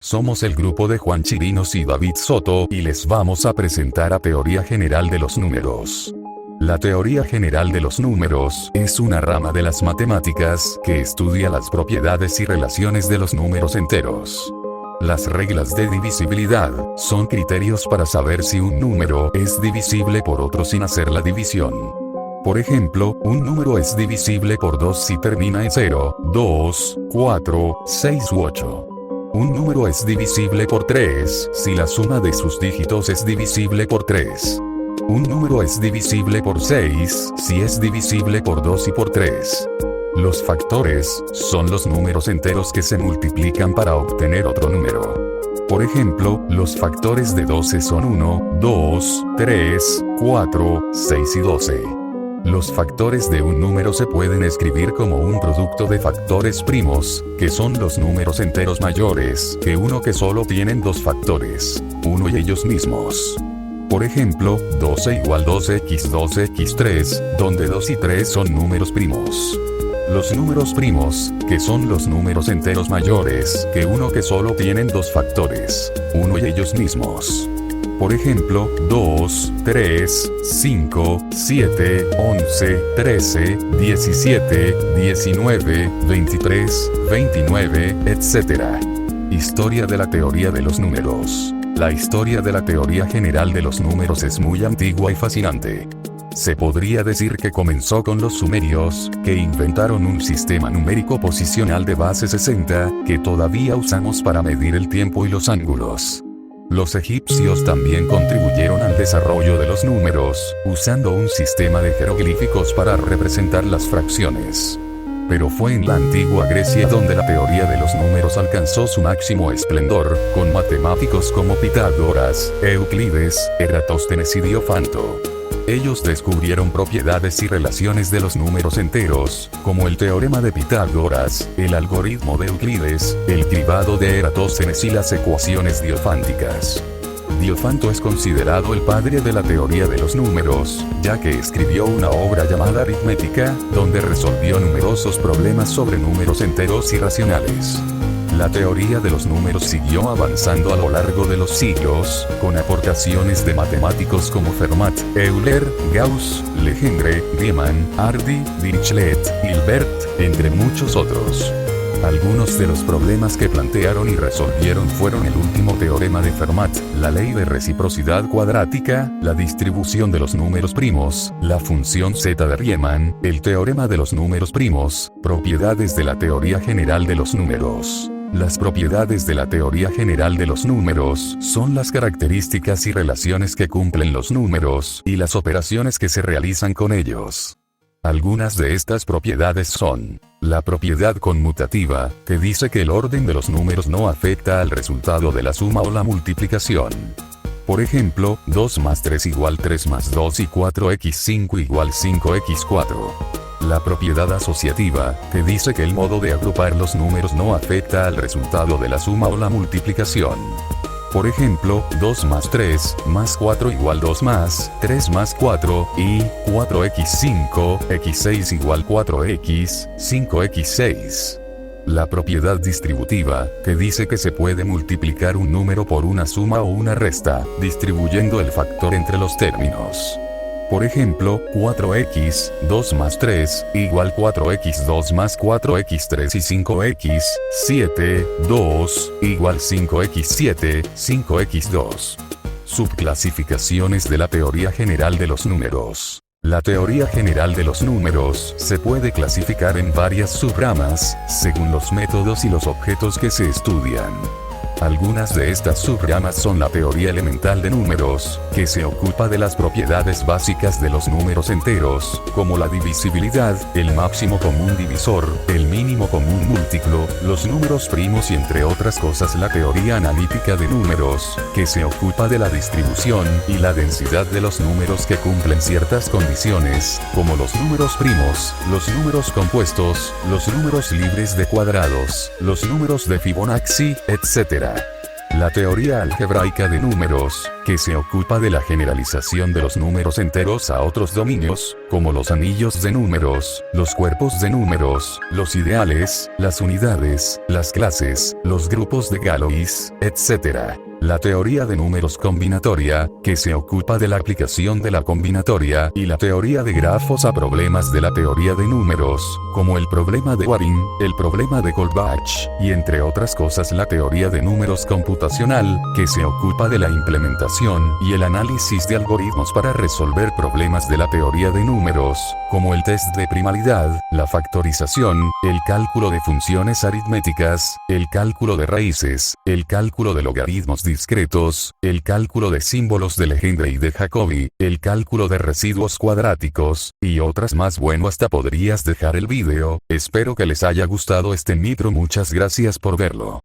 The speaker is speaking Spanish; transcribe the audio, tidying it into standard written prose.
Somos el grupo de Juan Chirinos y David Soto y les vamos a presentar a Teoría General de los Números. La teoría general de los números es una rama de las matemáticas que estudia las propiedades y relaciones de los números enteros. Las reglas de divisibilidad son criterios para saber si un número es divisible por otro sin hacer la división. Por ejemplo, un número es divisible por 2 si termina en 0, 2, 4, 6 u 8. Un número es divisible por 3 si la suma de sus dígitos es divisible por 3. Un número es divisible por 6 si es divisible por 2 y por 3. Los factores son los números enteros que se multiplican para obtener otro número. Por ejemplo, los factores de 12 son 1, 2, 3, 4, 6 y 12. Los factores de un número se pueden escribir como un producto de factores primos, que son los números enteros mayores que uno que solo tienen dos factores, 1 y ellos mismos. Por ejemplo, 12 igual 2x 2x3, donde 2 y 3 son números primos. Los números primos, que son los números enteros mayores que uno que solo tienen dos factores, 1 y ellos mismos. Por ejemplo, 2, 3, 5, 7, 11, 13, 17, 19, 23, 29, etc. Historia de la teoría de los números. La historia de la teoría general de los números es muy antigua y fascinante. Se podría decir que comenzó con los sumerios, que inventaron un sistema numérico posicional de base 60, que todavía usamos para medir el tiempo y los ángulos. Los egipcios también contribuyeron al desarrollo de los números, usando un sistema de jeroglíficos para representar las fracciones. Pero fue en la antigua Grecia donde la teoría de los números alcanzó su máximo esplendor, con matemáticos como Pitágoras, Euclides, Eratóstenes y Diofanto. Ellos descubrieron propiedades y relaciones de los números enteros, como el teorema de Pitágoras, el algoritmo de Euclides, el cribado de Eratóstenes y las ecuaciones diofánticas. Diofanto es considerado el padre de la teoría de los números, ya que escribió una obra llamada Aritmética, donde resolvió numerosos problemas sobre números enteros y racionales. La teoría de los números siguió avanzando a lo largo de los siglos, con aportaciones de matemáticos como Fermat, Euler, Gauss, Legendre, Riemann, Hardy, Dirichlet, Hilbert, entre muchos otros. Algunos de los problemas que plantearon y resolvieron fueron el último teorema de Fermat, la ley de reciprocidad cuadrática, la distribución de los números primos, la función zeta de Riemann, el teorema de los números primos, propiedades de la teoría general de los números. Las propiedades de la teoría general de los números son las características y relaciones que cumplen los números y las operaciones que se realizan con ellos. Algunas de estas propiedades son: la propiedad conmutativa, que dice que el orden de los números no afecta al resultado de la suma o la multiplicación. Por ejemplo, 2 más 3 igual 3 más 2 y 4x5 igual 5x4. La propiedad asociativa, que dice que el modo de agrupar los números no afecta al resultado de la suma o la multiplicación. Por ejemplo, 2 más 3, más 4 igual 2 más, 3 más 4, y 4x5, x6 igual 4x, 5x6. La propiedad distributiva, que dice que se puede multiplicar un número por una suma o una resta, distribuyendo el factor entre los términos. Por ejemplo, 4x, 2 más 3, igual 4x2 más 4x3 y 5x, 7, 2, igual 5x7, 5x2. Subclasificaciones de la teoría general de los números. La teoría general de los números se puede clasificar en varias subramas, según los métodos y los objetos que se estudian. Algunas de estas subramas son la teoría elemental de números, que se ocupa de las propiedades básicas de los números enteros, como la divisibilidad, el máximo común divisor, el mínimo común múltiplo, los números primos y entre otras cosas la teoría analítica de números, que se ocupa de la distribución y la densidad de los números que cumplen ciertas condiciones, como los números primos, los números compuestos, los números libres de cuadrados, los números de Fibonacci, etc. La teoría algebraica de números, que se ocupa de la generalización de los números enteros a otros dominios, como los anillos de números, los cuerpos de números, los ideales, las unidades, las clases, los grupos de Galois, etc. La teoría de números combinatoria, que se ocupa de la aplicación de la combinatoria, y la teoría de grafos a problemas de la teoría de números, como el problema de Waring, el problema de Goldbach, y entre otras cosas la teoría de números computacional, que se ocupa de la implementación y el análisis de algoritmos para resolver problemas de la teoría de números, como el test de primalidad, la factorización, el cálculo de funciones aritméticas, el cálculo de raíces, el cálculo de logaritmos discretos, el cálculo de símbolos de Legendre y de Jacobi, el cálculo de residuos cuadráticos, y otras más. Bueno, hasta podrías dejar el vídeo. Espero que les haya gustado este micro. Muchas gracias por verlo.